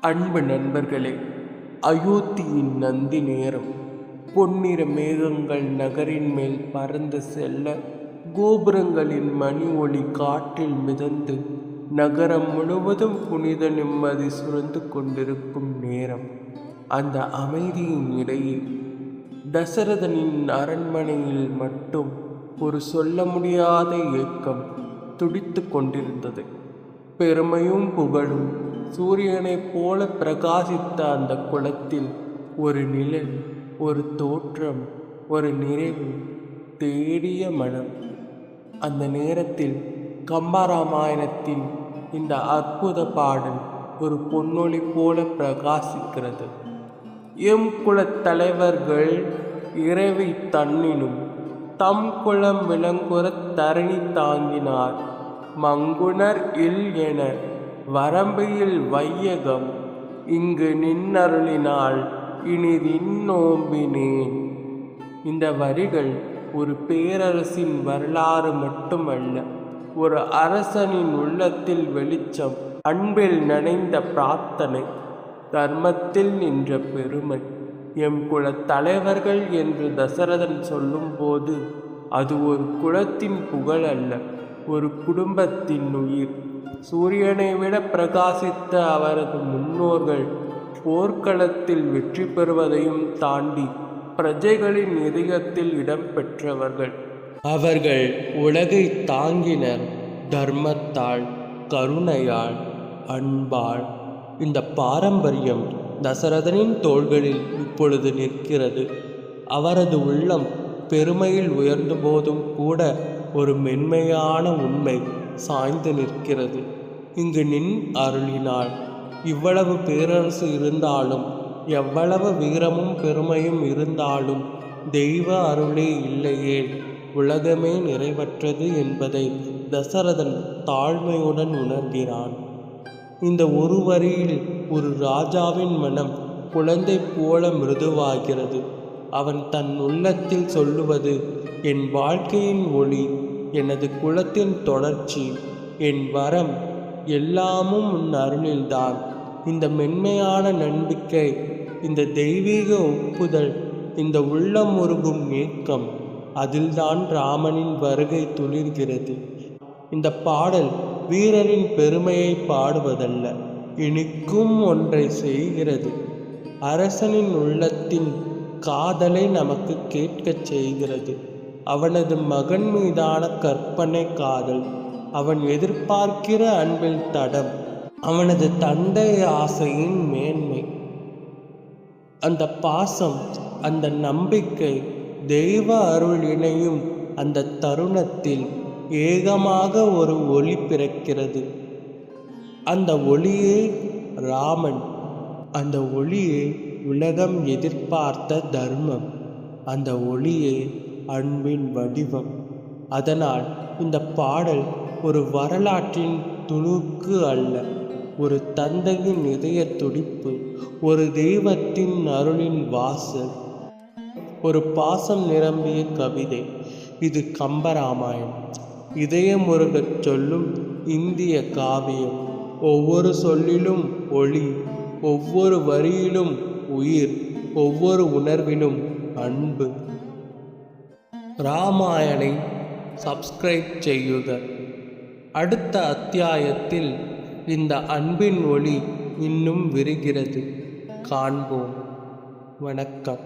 அன்பு நண்பர்களே, அயோத்தியின் நந்தி நேரம். பொன்னிற மேகங்கள் நகரின் மேல் பறந்து செல்ல, கோபுரங்களின் மணி ஒளி காற்றில் மிதந்து நகரம் முழுவதும் புனித நிம்மதி சுரந்து கொண்டிருக்கும் நேரம். அந்த அமைதியின் இடையே தசரதனின் அரண்மனையில் மட்டும் ஒரு சொல்ல முடியாத ஏக்கம் துடித்து கொண்டிருந்தது. பெருமையும் புகழும் சூரியனைப் போல பிரகாசித்த அந்த குளத்தில் ஒரு நிழல், ஒரு தோற்றம், ஒரு நிறைவு, தேடிய மனம். அந்த நேரத்தில் கம்பராமாயணத்தின் இந்த அற்புத பாடல் ஒரு பொன்னொழி போல பிரகாசிக்கிறது. எம் குலத் தலைவர்கள் இறைவை தன்னினும் தம் குலம் விளங்குறத் தரணி தாங்கினார். மங்குணர் இல் என வரம்பியில் வையகம் இங்கு நின்னருளினால் இனிதின்னோம்பினேன். இந்த வரிகள் ஒரு பேரரசின் வரலாறு மட்டுமல்ல, ஒரு அரசனின் உள்ளத்தில் வெளிச்சம், அன்பில் நனைந்த பிரார்த்தனை, தர்மத்தில் நின்ற பெருமை. எம் குலத் தலைவர்கள் என்று தசரதன் சொல்லும்போது அது ஒரு குலத்தின் புகழ் அல்ல, ஒரு குடும்பத்தின் உயிர். சூரியனை விட பிரகாசித்த அவரது முன்னோர்கள் போர்க்களத்தில் வெற்றி பெறுவதையும் தாண்டி பிரஜைகளின் இதயத்தில் இடம் பெற்றவர்கள். அவர்கள் உலகை தாங்கினர், தர்மத்தால், கருணையால், அன்பால். இந்த பாரம்பரியம் தசரதனின் தோள்களில் இப்பொழுது நிற்கிறது. அவரது உள்ளம் பெருமையில் உயர்ந்த போதும் கூட ஒரு மென்மையான உண்மை சாய்ந்து நிற்கிறது. இங்கு நின் அருளினால் இவ்வளவு பேரரசு இருந்தாலும், எவ்வளவு வீரமும் பெருமையும் இருந்தாலும், தெய்வ அருளே இல்லையே உலகமே நிறைவற்றது என்பதை தசரதன் தாழ்மையுடன் உணர்கிறான். இந்த ஒரு வரியில் ஒரு ராஜாவின் மனம் குழந்தை போல மிருதுவாகிறது. அவன் தன் உள்ளத்தில் சொல்லுவது, என் வாழ்க்கையின் ஒளி, எனது குலத்தின் தொடர்ச்சி, என் வரம் எல்லாமும் உன் அருளில்தான். இந்த மென்மையான நம்பிக்கை, இந்த தெய்வீக ஒப்புதல், இந்த உள்ளம் உருகும் ஏக்கம், அதில்தான் ராமனின் வருகை துளிர்கிறது. இந்த பாடல் வீரரின் பெருமையை பாடுவதல்ல, இனிக்கும் ஒன்றை செய்கிறது. அரசனின் உள்ளத்தின் காதலை நமக்கு கேட்கச் செய்கிறது. அவனது மகன் மீதான கற்பனை காதல், அவன் எதிர்பார்க்கிற அன்பில் தடம், அவனது தந்தை ஆசையின் மேன்மை. அந்த பாசம், அந்த நம்பிக்கை, தெய்வ அருள் இணையும் அந்த தருணத்தில் ஏகமாக ஒரு ஒளி பிறக்கிறது. அந்த ஒளியே ராமன். அந்த ஒளியே உலகம் எதிர்பார்த்த தர்மம். அந்த ஒளியே அன்பின் வடிவம். அதனால் இந்த பாடல் ஒரு வரலாற்றின் துணுக்கு அல்ல, ஒரு தந்தையின் இதய துடிப்பு, ஒரு தெய்வத்தின் அருளின் வாசல், ஒரு பாசம் நிரம்பிய கவிதை. இது கம்பராமாயணம், இதயமுருகச் சொல்லும் இந்திய காவியம். ஒவ்வொரு சொல்லிலும் ஒளி, ஒவ்வொரு வரியிலும் உயிர், ஒவ்வொரு உணர்விலும் அன்பு. ராமாயணை சப்ஸ்கிரைப் ചെയ്യുക. அடுத்த அத்தியாயத்தில் இந்த அன்பின் ஒளி இன்னும் விரிகிறது. காண்போம். வணக்கம்.